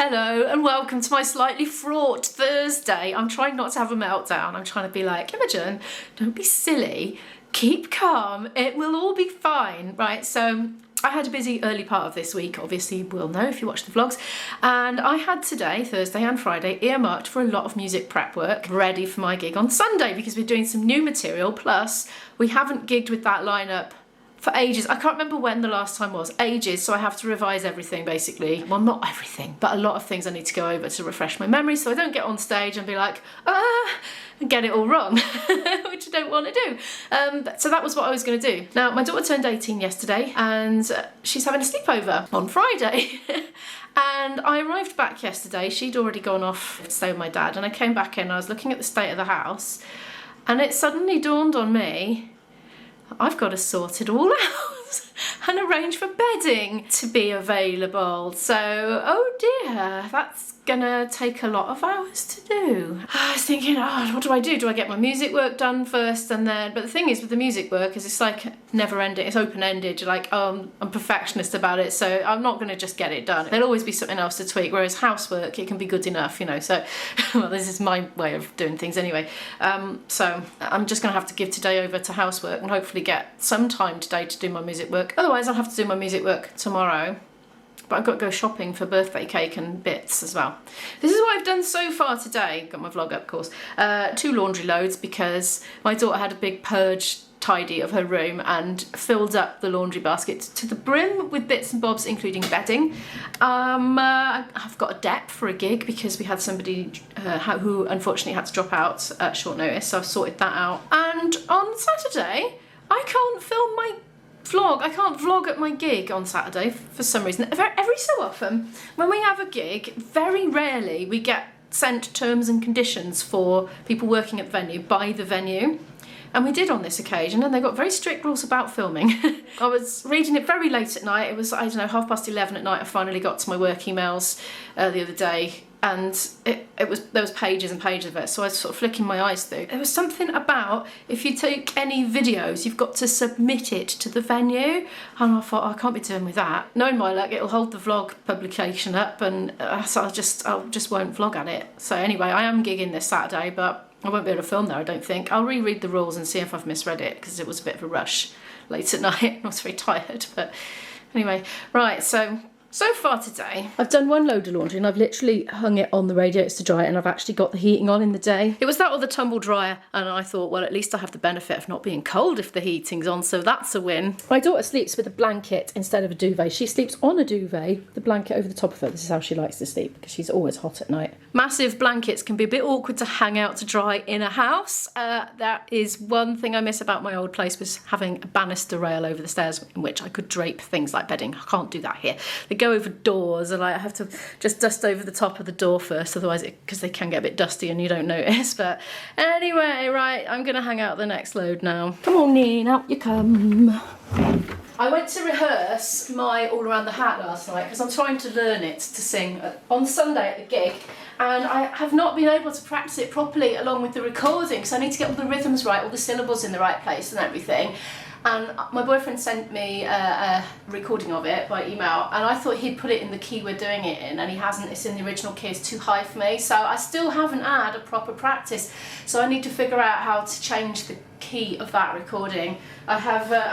Hello and welcome to my slightly fraught Thursday. I'm trying not to have a meltdown. I'm trying to be like, Imogen, don't be silly, keep calm, it will all be fine, right? So I had a busy early part of this week, obviously you will know if you watch the vlogs, and I had today, Thursday and Friday, earmarked for a lot of music prep work ready for my gig on Sunday because we're doing some new material, plus we haven't gigged with that lineup for ages. I can't remember when the last time was, ages, so I have to revise everything basically. Well, not everything, but a lot of things I need to go over to refresh my memory so I don't get on stage and be like, and get it all wrong, which I don't want to do. So that was what I was going to do. Now, my daughter turned 18 yesterday and she's having a sleepover on Friday. And I arrived back yesterday, she'd already gone off to stay with my dad, and I came back in and I was looking at the state of the house and it suddenly dawned on me, I've got to sort it all out and arrange for bedding to be available. So, oh dear, that's gonna take a lot of hours to do. I was thinking, oh, what do I do? Do I get my music work done first and then, but the thing is with the music work is it's like never ending, it's open-ended. You're like, oh, I'm perfectionist about it, so I'm not gonna just get it done. There'll always be something else to tweak, whereas housework, it can be good enough, you know, so, well, this is my way of doing things anyway. So I'm just gonna have to give today over to housework and hopefully get some time today to do my music work. Otherwise I'll have to do my music work tomorrow. But I've got to go shopping for birthday cake and bits as well. This is what I've done so far today. Got my vlog up, of course. 2 laundry loads because my daughter had a big purge tidy of her room and filled up the laundry basket to the brim with bits and bobs, including bedding. I've got a dep for a gig because we had somebody who unfortunately had to drop out at short notice, so I've sorted that out. And on Saturday, I can't film my vlog. I can't vlog at my gig on Saturday for some reason. Every so often, when we have a gig, very rarely we get sent terms and conditions for people working at the venue by the venue. And we did on this occasion, and they got very strict rules about filming. I was reading it very late at night. It was, I don't know, 11:30 at night. I finally got to my work emails the other day, and there was pages and pages of it, so I was sort of flicking my eyes through. There was something about, if you take any videos, you've got to submit it to the venue, and I thought, oh, I can't be doing with that. Knowing my luck, it'll hold the vlog publication up, and so I just won't vlog at it. So anyway, I am gigging this Saturday, but I won't be able to film there, I don't think. I'll reread the rules and see if I've misread it, because it was a bit of a rush late at night. I was very tired, but anyway. Right, so far today, I've done 1 load of laundry and I've literally hung it on the radiators to dry, and I've actually got the heating on in the day. It was that or the tumble dryer, and I thought, well, at least I have the benefit of not being cold if the heating's on, so that's a win. My daughter sleeps with a blanket instead of a duvet. She sleeps on a duvet, the blanket over the top of her. This is how she likes to sleep because she's always hot at night. Massive blankets can be a bit awkward to hang out to dry in a house. That is one thing I miss about my old place, was having a banister rail over the stairs in which I could drape things like bedding. I can't do that here. They go over doors, and I have to just dust over the top of the door first, otherwise because they can get a bit dusty and you don't notice. But anyway, right, I'm gonna hang out the next load now. Come on in, out you come. I went to rehearse my All Around the Hat last night because I'm trying to learn it to sing on Sunday at the gig, and I have not been able to practice it properly along with the recording, because I need to get all the rhythms right, all the syllables in the right place and everything. And my boyfriend sent me a recording of it by email, and I thought he'd put it in the key we're doing it in, and he hasn't. It's in the original key, it's too high for me, so I still haven't had a proper practice, so I need to figure out how to change the key of that recording. I've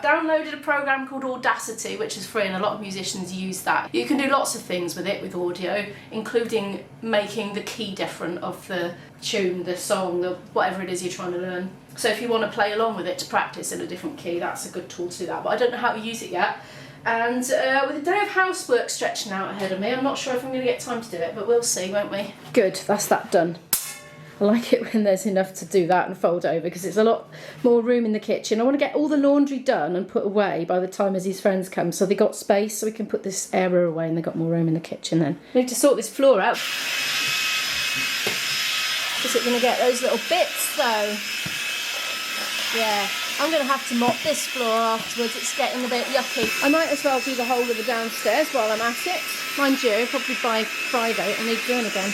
downloaded a program called Audacity, which is free, and a lot of musicians use that. You can do lots of things with it, with audio, including making the key different of the tune, the song, the whatever it is you're trying to learn. So if you want to play along with it to practice in a different key, that's a good tool to do that, but I don't know how to use it yet. And with a day of housework stretching out ahead of me, I'm not sure if I'm going to get time to do it, but we'll see, won't we? Good, that's that done. I like it when there's enough to do that and fold over, because it's a lot more room in the kitchen. I want to get all the laundry done and put away by the time as his friends come, so they got space, so we can put this area away and they got more room in the kitchen then. I need to sort this floor out. Is it going to get those little bits though? Yeah, I'm going to have to mop this floor afterwards, it's getting a bit yucky. I might as well do the whole of the downstairs while I'm at it. Mind you, probably by Friday it'll need doing again.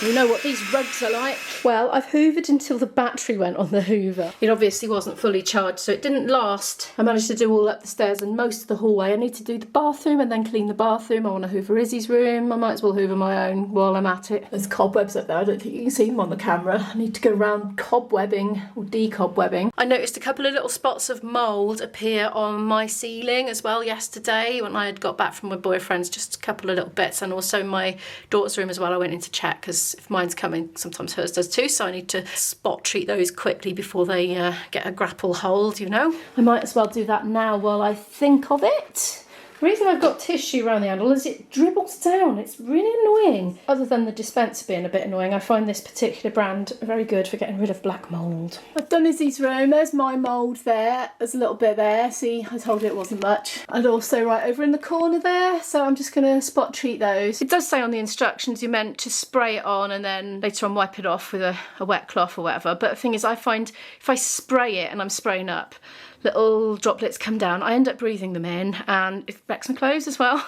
You know what these rugs are like. Well, I've hoovered until the battery went on the hoover. It obviously wasn't fully charged, so it didn't last. I managed to do all up the stairs and most of the hallway. I need to do the bathroom and then clean the bathroom. I want to hoover Izzy's room. I might as well hoover my own while I'm at it. There's cobwebs up there. I don't think you can see them on the camera. I need to go around cobwebbing or decobwebbing. I noticed a couple of little spots of mould appear on my ceiling as well yesterday when I had got back from my boyfriend's, just a couple of little bits, and also my daughter's room as well. I went in to check because if mine's coming, sometimes hers does too, so I need to spot treat those quickly before they get a grapple hold, you know. I might as well do that now while I think of it. The reason I've got tissue around the handle is it dribbles down. It's really annoying. Other than the dispenser being a bit annoying, I find this particular brand very good for getting rid of black mould. I've done Izzy's room. There's my mould there. There's a little bit there. See, I told you it wasn't much. And also right over in the corner there. So I'm just going to spot treat those. It does say on the instructions you're meant to spray it on and then later on wipe it off with a wet cloth or whatever. But the thing is, I find if I spray it and I'm spraying up, little droplets come down, I end up breathing them in and it wrecks my clothes as well.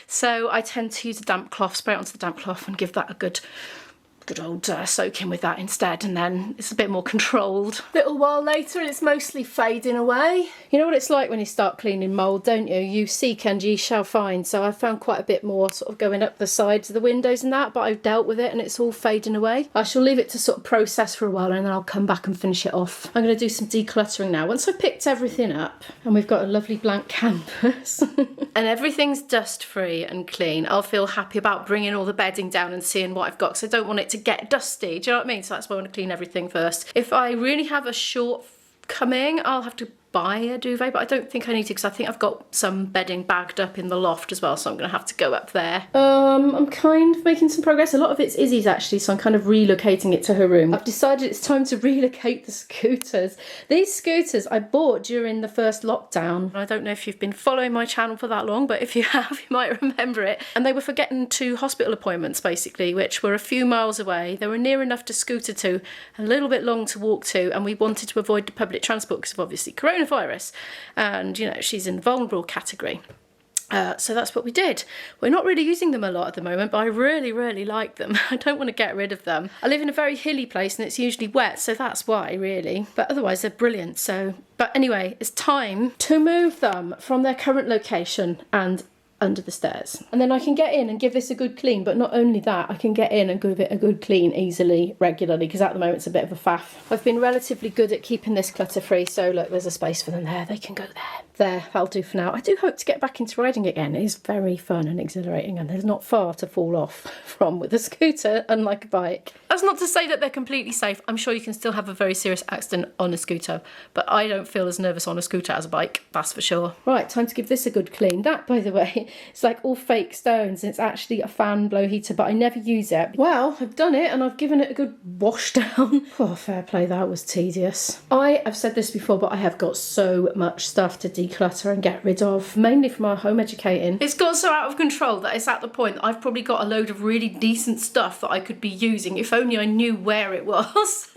So I tend to use a damp cloth, spray it onto the damp cloth and give that a good old soak in with that instead, and then it's a bit more controlled. Little while later and it's mostly fading away. You know what it's like when you start cleaning mould, don't you? You seek and ye shall find. So I found quite a bit more sort of going up the sides of the windows and that, but I've dealt with it and it's all fading away. I shall leave it to sort of process for a while and then I'll come back and finish it off. I'm going to do some decluttering now. Once I've picked everything up and we've got a lovely blank canvas and everything's dust free and clean, I'll feel happy about bringing all the bedding down and seeing what I've got, because I don't want it to get dusty, do you know what I mean? So that's why I want to clean everything first. If I really have a shortcoming, I'll have to buy a duvet, but I don't think I need to because I think I've got some bedding bagged up in the loft as well, so I'm going to have to go up there. I'm kind of making some progress. A lot of it's Izzy's actually, so I'm kind of relocating it to her room. I've decided it's time to relocate the scooters. These scooters I bought during the first lockdown. I don't know if you've been following my channel for that long, but if you have, you might remember it. And they were for getting to hospital appointments basically, which were a few miles away. They were near enough to scooter to, a little bit long to walk to, and we wanted to avoid the public transport because of obviously coronavirus, and you know, she's in the vulnerable category. So that's what we did. We're not really using them a lot at the moment, but I really like them. I don't want to get rid of them. I live in a very hilly place and it's usually wet, so that's why really. But otherwise they're brilliant. But anyway, it's time to move them from their current location and under the stairs. And then I can get in and give this a good clean, but not only that, I can get in and give it a good clean easily, regularly, because at the moment it's a bit of a faff. I've been relatively good at keeping this clutter free, so look, there's a space for them there. They can go there. There, that'll do for now. I do hope to get back into riding again. It is very fun and exhilarating, and there's not far to fall off from with a scooter, unlike a bike. That's not to say that they're completely safe. I'm sure you can still have a very serious accident on a scooter, but I don't feel as nervous on a scooter as a bike, that's for sure. Right, time to give this a good clean. That, by the way, it's like all fake stones, and it's actually a fan blow heater, but I never use it. Well, I've done it and I've given it a good wash down. Oh, fair play, that was tedious. I have said this before, but I have got so much stuff to declutter and get rid of, mainly from our home educating. It's got so out of control that it's at the point that I've probably got a load of really decent stuff that I could be using if only I knew where it was.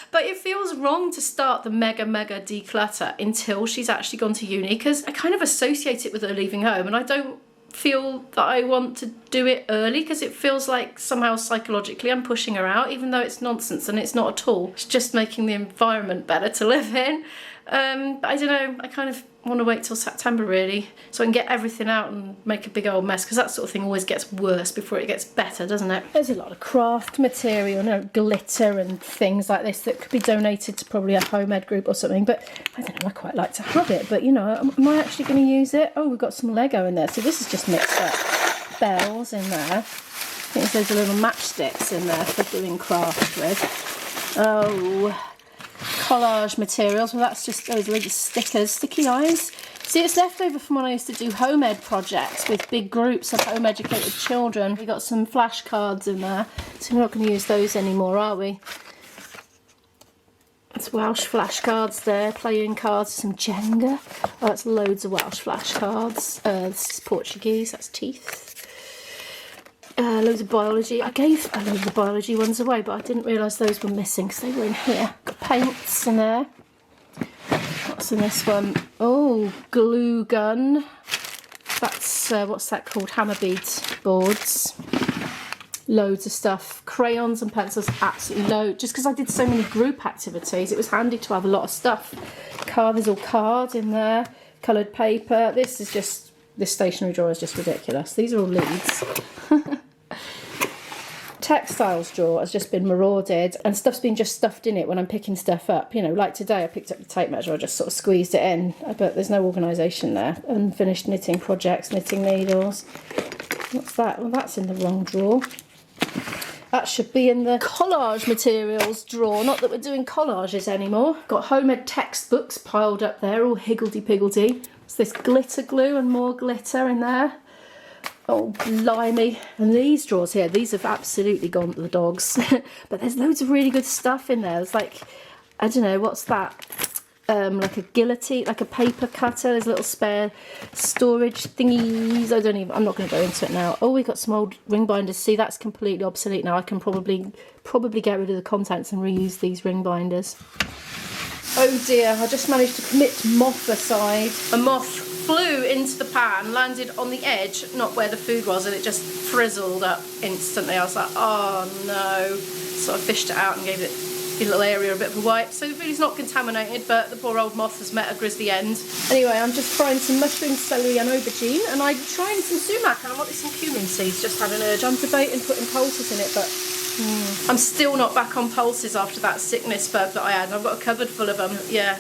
But it feels wrong to start the mega declutter until she's actually gone to uni, because I kind of associate it with her leaving home, and I don't feel that I want to do it early because it feels like somehow psychologically I'm pushing her out, even though it's nonsense and it's not at all. It's just making the environment better to live in. But I don't know, I kind of want to wait till September really, so I can get everything out and make a big old mess, because that sort of thing always gets worse before it gets better, doesn't it? There's a lot of craft material, you know, glitter and things like this that could be donated to probably a home ed group or something, but I don't know, I quite like to have it, but you know, am I actually going to use it? Oh, we've got some Lego in there, so this is just mixed up. Bells in there. I think there's little matchsticks in there for doing craft with. Oh, collage materials, well that's just those little stickers, sticky eyes. See, it's left over from when I used to do home ed projects with big groups of home educated children. We got some flashcards in there, so we're not going to use those anymore, are we? It's Welsh flashcards there, playing cards, some Jenga. Oh, that's loads of Welsh flashcards. This is Portuguese, that's teeth. Loads of biology. I gave a load of the biology ones away, but I didn't realise those were missing because they were in here. Got paints in there. What's in this one? Oh, glue gun. That's, what's that called? Hammer beads boards. Loads of stuff. Crayons and pencils, absolutely loads. Just because I did so many group activities, it was handy to have a lot of stuff. There's all cards in there, coloured paper. This stationery drawer is just ridiculous. These are all leads. Textiles drawer has just been marauded and stuff's been just stuffed in it when I'm picking stuff up. You know, like today I picked up the tape measure, I just sort of squeezed it in, but there's no organisation there. Unfinished knitting projects, knitting needles. What's that? Well, that's in the wrong drawer. That should be in the collage materials drawer. Not that we're doing collages anymore. Got homemade textbooks piled up there, all higgledy-piggledy. What's this? Glitter glue and more glitter in there. Oh, blimey. And these drawers here, these have absolutely gone to the dogs. But there's loads of really good stuff in there. There's like, I don't know, what's that? Like a guillotine, like a paper cutter. There's little spare storage thingies. I'm not going to go into it now. Oh, we've got some old ring binders. See, that's completely obsolete now. I can probably get rid of the contents and reuse these ring binders. Oh dear, I just managed to commit moth aside. A moth flew into the pan, landed on the edge, not where the food was, and it just frizzled up instantly. I was like, oh no. So I fished it out and gave it a little area a bit of a wipe. So the food is not contaminated, but the poor old moth has met a grisly end. Anyway, I'm just frying some mushroom, celery and aubergine, and I'm trying some sumac, and I wanted some cumin seeds, just had an urge. I'm debating putting pulses in it, but I'm still not back on pulses after that sickness bug that I had. I've got a cupboard full of them. Yeah,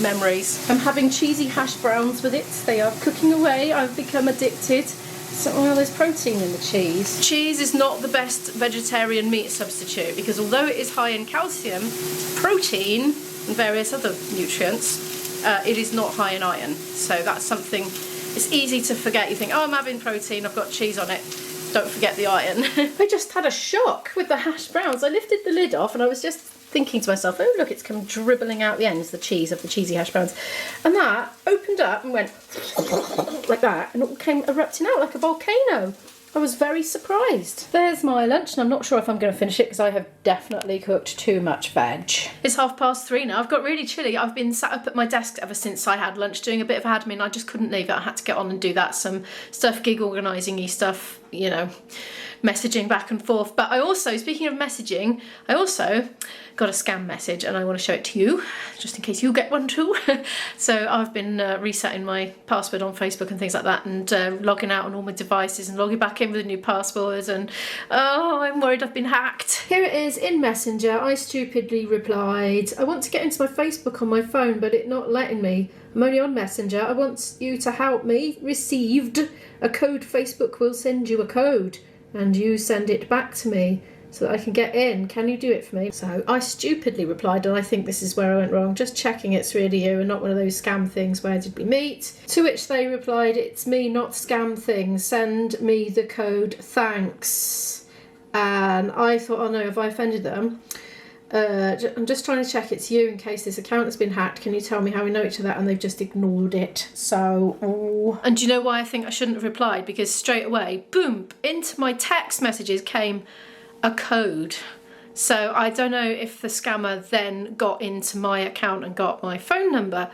memories. I'm having cheesy hash browns with it. They are cooking away. I've become addicted. So, well, there's protein in the cheese. Cheese is not the best vegetarian meat substitute because although it is high in calcium, protein and various other nutrients, it is not high in iron. So that's something, it's easy to forget. You think, oh, I'm having protein, I've got cheese on it. Don't forget the iron. I just had a shock with the hash browns. I lifted the lid off and I was just thinking to myself, oh look, it's come dribbling out the ends, the cheese of the cheesy hash browns. And that opened up and went like that and it came erupting out like a volcano. I was very surprised. There's my lunch and I'm not sure if I'm going to finish it because I have definitely cooked too much veg. It's 3:30 now. I've got really chilly. I've been sat up at my desk ever since I had lunch doing a bit of admin. I just couldn't leave it. I had to get on and do that. Some stuff, gig organising-y stuff, you know, messaging back and forth. But I also, speaking of messaging, I also got a scam message and I want to show it to you just in case you get one too. So I've been resetting my password on Facebook and things like that and logging out on all my devices and logging back in with a new password and oh, I'm worried I've been hacked. Here it is in Messenger. I stupidly replied, I want to get into my Facebook on my phone but it's not letting me. I'm only on Messenger. I want you to help me. Received a code. Facebook will send you a code and you send it back to me so that I can get in. Can you do it for me? So I stupidly replied, and I think this is where I went wrong. Just checking it's really you and not one of those scam things. Where did we meet? To which they replied, it's me, not scam thing. Send me the code, thanks. And I thought, oh no, have I offended them? I'm just trying to check it's you in case this account has been hacked. Can you tell me how we know each other? And they've just ignored it. So, oh. And do you know why I think I shouldn't have replied? Because straight away, boom, into my text messages came a code. So I don't know if the scammer then got into my account and got my phone number.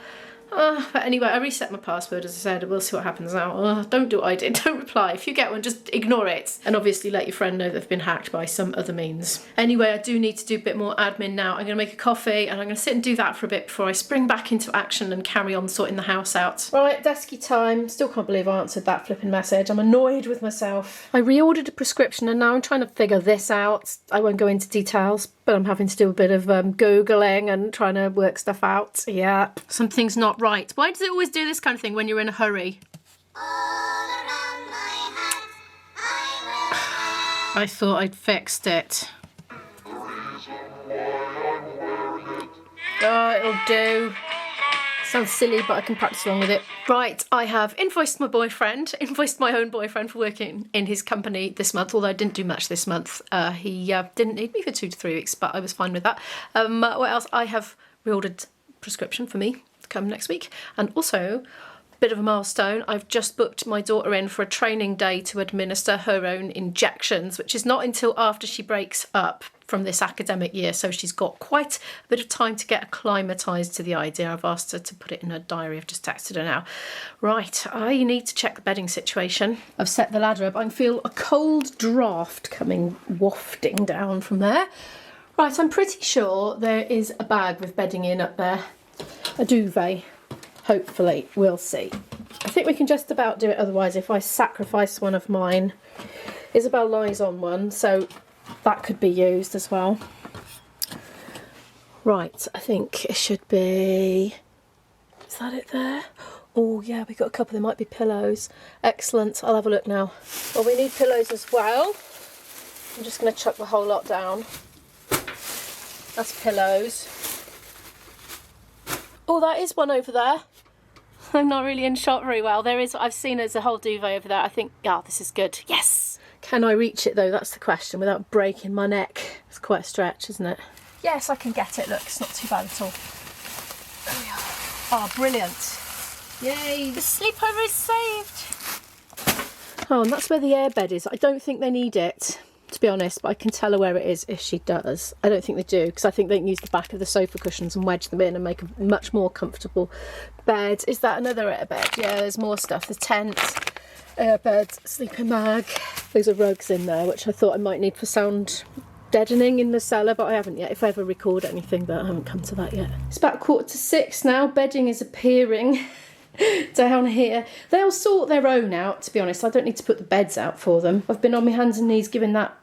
But anyway, I reset my password, as I said. We'll see what happens now. Don't do what I did. Don't reply. If you get one, just ignore it. And obviously let your friend know they've been hacked by some other means. Anyway, I do need to do a bit more admin now. I'm going to make a coffee and I'm going to sit and do that for a bit before I spring back into action and carry on sorting the house out. Right, desky time. Still can't believe I answered that flipping message. I'm annoyed with myself. I reordered a prescription and now I'm trying to figure this out. I won't go into details, but I'm having to do a bit of Googling and trying to work stuff out. Yeah, something's not right. Why does it always do this kind of thing when you're in a hurry? I thought I'd fixed it. Oh, it'll do. Sounds silly, but I can practice along with it. Right, I have invoiced my own boyfriend for working in his company this month, although I didn't do much this month. He didn't need me for 2 to 3 weeks, but I was fine with that. What else? I have reordered prescription for me to come next week, and also Bit of a milestone. I've just booked my daughter in for a training day to administer her own injections, which is not until after she breaks up from this academic year, so she's got quite a bit of time to get acclimatised to the idea. I've asked her to put it in her diary. I've just texted her now. Right, I need to check the bedding situation. I've set the ladder up. I can feel a cold draft coming wafting down from there. Right, I'm pretty sure there is a bag with bedding in up there. A duvet. Hopefully, we'll see. I think we can just about do it otherwise if I sacrifice one of mine. Isabel lies on one, so that could be used as well. Right, I think it should be... Is that it there? Oh yeah, we've got a couple. There might be pillows. Excellent, I'll have a look now. Well, we need pillows as well. I'm just going to chuck the whole lot down. That's pillows. Oh, that is one over there. I'm not really in shot very well. There is, I've seen there's a whole duvet over there. I think, oh, this is good. Yes! Can I reach it though? That's the question, without breaking my neck. It's quite a stretch, isn't it? Yes, I can get it. Look, it's not too bad at all. There we are. Oh, brilliant. Yay, the sleepover is saved. Oh, and that's where the airbed is. I don't think they need it, to be honest, but I can tell her where it is if she does. I don't think they do, because I think they can use the back of the sofa cushions and wedge them in and make a much more comfortable bed. Is that another airbed? Yeah, there's more stuff. The tent, airbed, sleeping bag. Those are rugs in there, which I thought I might need for sound deadening in the cellar, but I haven't yet. If I ever record anything, but I haven't come to that yet. It's about 5:45 now. Bedding is appearing down here. They'll sort their own out, to be honest. I don't need to put the beds out for them. I've been on my hands and knees giving that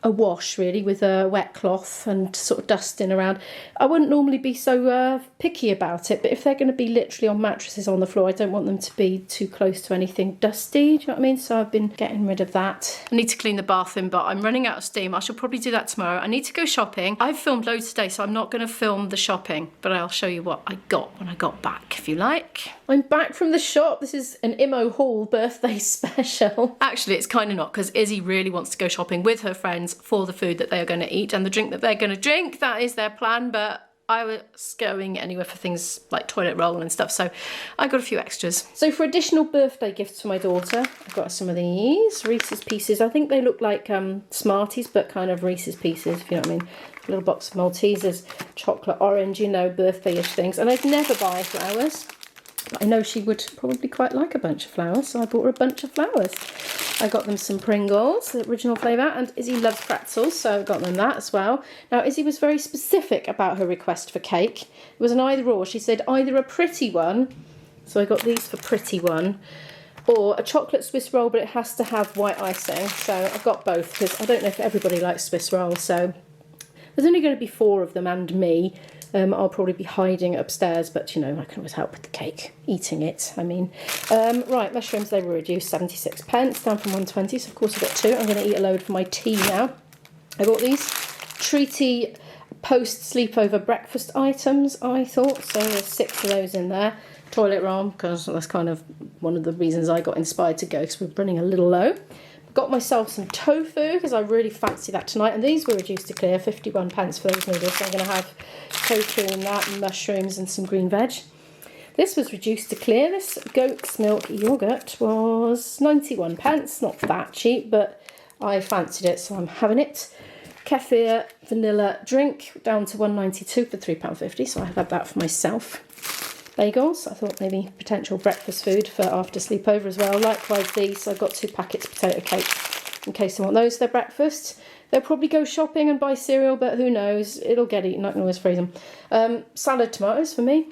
a wash, really, with a wet cloth and sort of dusting around. I wouldn't normally be so picky about it, but if they're going to be literally on mattresses on the floor, I don't want them to be too close to anything dusty, do you know what I mean? So I've been getting rid of that. I need to clean the bathroom, but I'm running out of steam. I shall probably do that tomorrow. I need to go shopping. I've filmed loads today, so I'm not going to film the shopping, but I'll show you what I got when I got back, if you like. I'm back from the shop. This is an Imo Hall birthday special. Actually, it's kind of not, because Izzy really wants to go shopping with her friends for the food that they are going to eat and the drink that they're going to drink. That is their plan, but I was going anywhere for things like toilet roll and stuff, so I got a few extras. So for additional birthday gifts for my daughter, I've got some of these Reese's Pieces. I think they look like Smarties, but kind of Reese's Pieces, if you know what I mean. A little box of Maltesers, chocolate orange, you know, birthday-ish things. And I'd never buy flowers, but I know she would probably quite like a bunch of flowers, so I bought her a bunch of flowers. I got them some Pringles, the original flavour, and Izzy loves pretzels, so I got them that as well. Now, Izzy was very specific about her request for cake. It was an either or. She said either a pretty one, so I got these for pretty one, or a chocolate Swiss roll, but it has to have white icing. So I've got both, because I don't know if everybody likes Swiss rolls, so there's only going to be 4 of them and me. I'll probably be hiding upstairs, but you know, I can always help with the cake, eating it, I mean. Right, mushrooms, they were reduced 76 pence, down from 120, so of course I've got 2. I'm going to eat a load for my tea now. I bought these treaty post-sleepover breakfast items, I thought, so there's 6 of those in there. Toilet roll, because that's kind of one of the reasons I got inspired to go, because we're running a little low. Got myself some tofu, because I really fancy that tonight, and these were reduced to clear, 51 pence for those noodles, so I'm going to have tofu and that, and mushrooms and some green veg. This was reduced to clear. This goat's milk yoghurt was 91 pence, not that cheap, but I fancied it, so I'm having it. Kefir vanilla drink, down to 1.92 for £3.50, so I had that for myself. Bagels, I thought maybe potential breakfast food for after sleepover as well. Likewise these, so I've got 2 packets of potato cake in case they want those for their breakfast. They'll probably go shopping and buy cereal, but who knows, it'll get eaten, I can always freeze them. Salad tomatoes for me,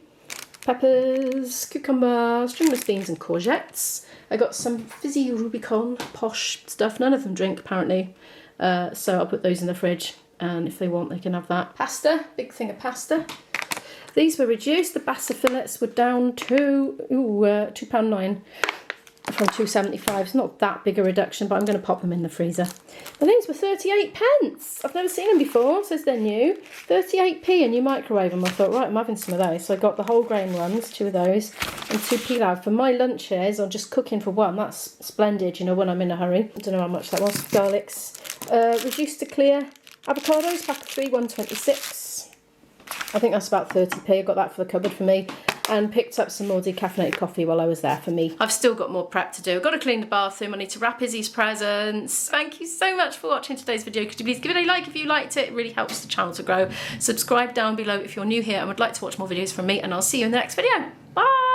peppers, cucumber, stringless beans and courgettes. I got some fizzy Rubicon, posh stuff, none of them drink apparently, so I'll put those in the fridge, and if they want they can have that. Pasta, big thing of pasta. These were reduced. The Bassa fillets were down to £2.09 from £2.75. It's not that big a reduction, but I'm going to pop them in the freezer. And these were 38 pence. I've never seen them before, says they're new. 38p, and you microwave them. I thought, right, I'm having some of those. So I got the whole grain ones, 2 of those, and 2 pilau. For my lunches, or just cooking for one, that's splendid, you know, when I'm in a hurry. I don't know how much that was. Garlics. Reduced to clear. Avocados, pack of 3, 1.26. I think that's about 30p. I got that for the cupboard for me. and picked up some more decaffeinated coffee while I was there for me. I've still got more prep to do. I've got to clean the bathroom. I need to wrap Izzy's presents. Thank you so much for watching today's video. Could you please give it a like if you liked it? It really helps the channel to grow. Subscribe down below if you're new here and would like to watch more videos from me, and I'll see you in the next video. Bye!